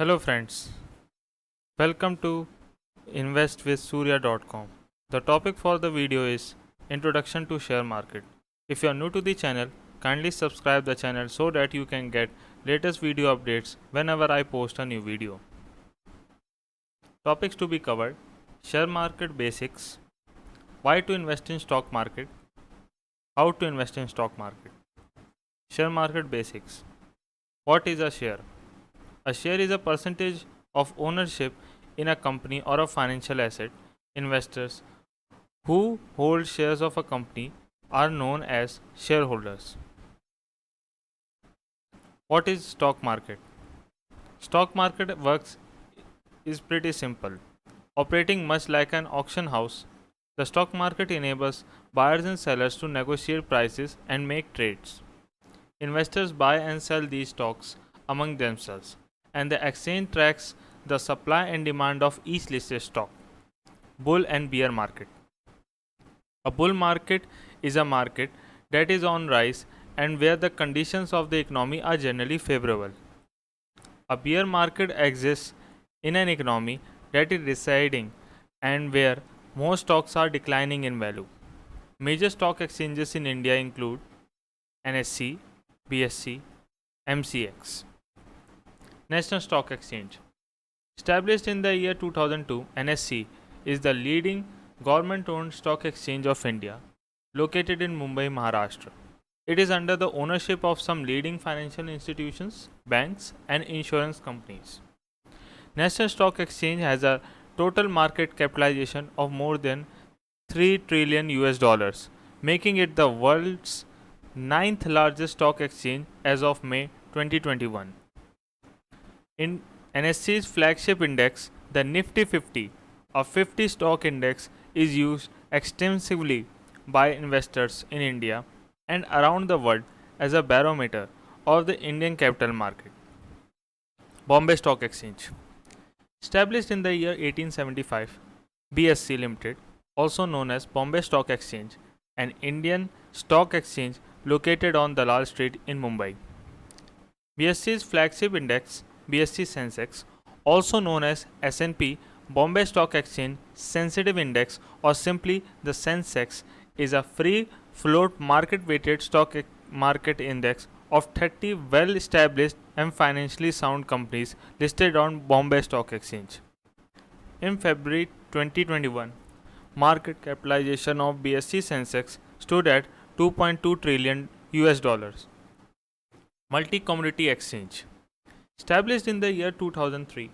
Hello friends, welcome to investwithsurya.com. The topic for the video is Introduction to Share Market. If you are new to the channel, kindly subscribe the channel so that you can get latest video updates whenever I post a new video. Topics to be covered: share market basics, why to invest in stock market, how to invest in stock market. Share market basics. What is a share? A share is a percentage of ownership in a company or a financial asset. Investors who hold shares of a company are known as shareholders. What is stock market? Stock market works is pretty simple. Operating much like an auction house, the stock market enables buyers and sellers to negotiate prices and make trades. Investors buy and sell these stocks among themselves, and the exchange tracks the supply and demand of each listed stock. Bull and bear market. A bull market is a market that is on rise and where the conditions of the economy are generally favorable. A bear market exists in an economy that is receding and where most stocks are declining in value. Major stock exchanges in India include NSE, BSE, MCX. National Stock Exchange. Established in the year 2002, NSE is the leading government owned stock exchange of India, located in Mumbai, Maharashtra. It is under the ownership of some leading financial institutions, banks, and insurance companies. National Stock Exchange has a total market capitalization of more than 3 trillion US dollars, making it the world's ninth largest stock exchange as of May 2021. In NSE's flagship index, the Nifty 50, a 50 stock index, is used extensively by investors in India and around the world as a barometer of the Indian capital market. Bombay Stock Exchange. Established in the year 1875, BSE Limited, also known as Bombay Stock Exchange, an Indian stock exchange located on Dalal Street in Mumbai. BSE's flagship index, BSE Sensex, also known as S&P Bombay Stock Exchange Sensitive Index or simply the Sensex, is a free float market weighted stock market index of 30 well established and financially sound companies listed on Bombay Stock Exchange. In February 2021, market capitalization of BSE Sensex stood at 2.2 trillion US dollars. Multi-Commodity Exchange. Established in the year 2003,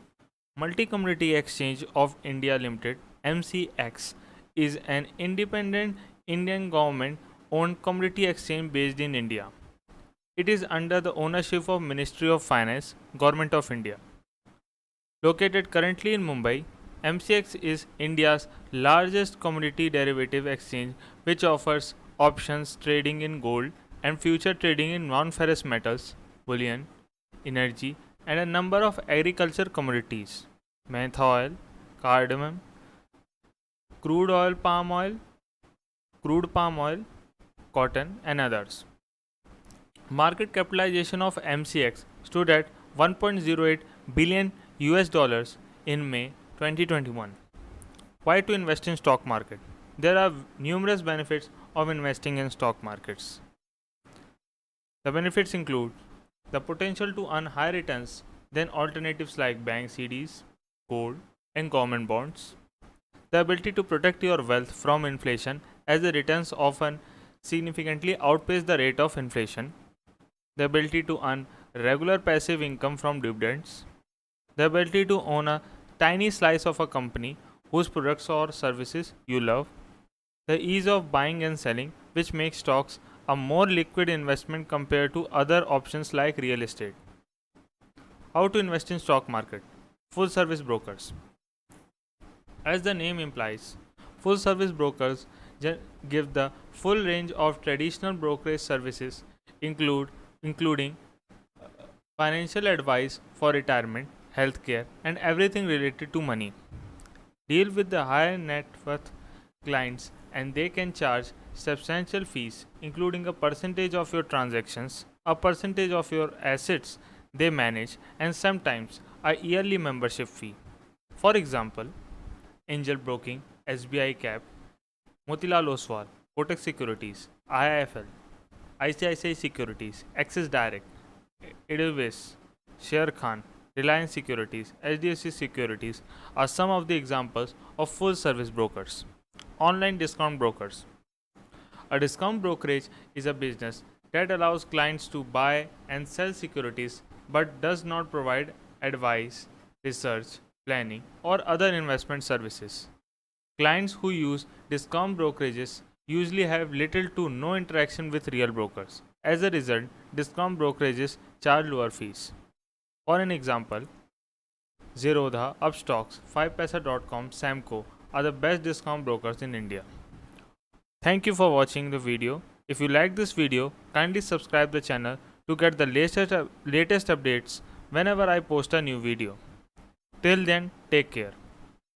Multi-Commodity Exchange of India Limited (MCX) is an independent Indian government-owned commodity exchange based in India. It is under the ownership of Ministry of Finance, Government of India. Located currently in Mumbai, MCX is India's largest commodity derivative exchange which offers options trading in gold and future trading in non-ferrous metals, bullion, energy, and a number of agriculture commodities: mentha oil, cardamom, crude palm oil, cotton, and others. Market capitalization of MCX stood at 1.08 billion US dollars in May 2021. Why to invest in stock market? There are numerous benefits of investing in stock markets. The benefits include the potential to earn higher returns than alternatives like bank CDs, gold, and government bonds, the ability to protect your wealth from inflation as the returns often significantly outpace the rate of inflation, the ability to earn regular passive income from dividends, the ability to own a tiny slice of a company whose products or services you love, the ease of buying and selling, which makes stocks a more liquid investment compared to other options like real estate. How to invest in stock market? Full service brokers. As the name implies, full service brokers give the full range of traditional brokerage services including financial advice for retirement, healthcare, and everything related to money. Deal with the high net worth clients and they can charge substantial fees, including a percentage of your transactions, a percentage of your assets they manage, and sometimes a yearly membership fee. For example, Angel Broking, SBI Cap, Motilal Oswal, Kotak Securities, IIFL, ICICI Securities, Axis Direct, Edelweiss, Sher Khan, Reliance Securities, HDFC Securities are some of the examples of full service brokers. Online discount brokers. A discount brokerage is a business that allows clients to buy and sell securities but does not provide advice, research, planning, or other investment services. Clients who use discount brokerages usually have little to no interaction with real brokers. As a result, discount brokerages charge lower fees. For an example, Zerodha, Upstocks, 5paisa.com, Samco are the best discount brokers in India. Thank you for watching the video. If you like this video, kindly subscribe the channel to get the latest updates whenever I post a new video. Till then, take care.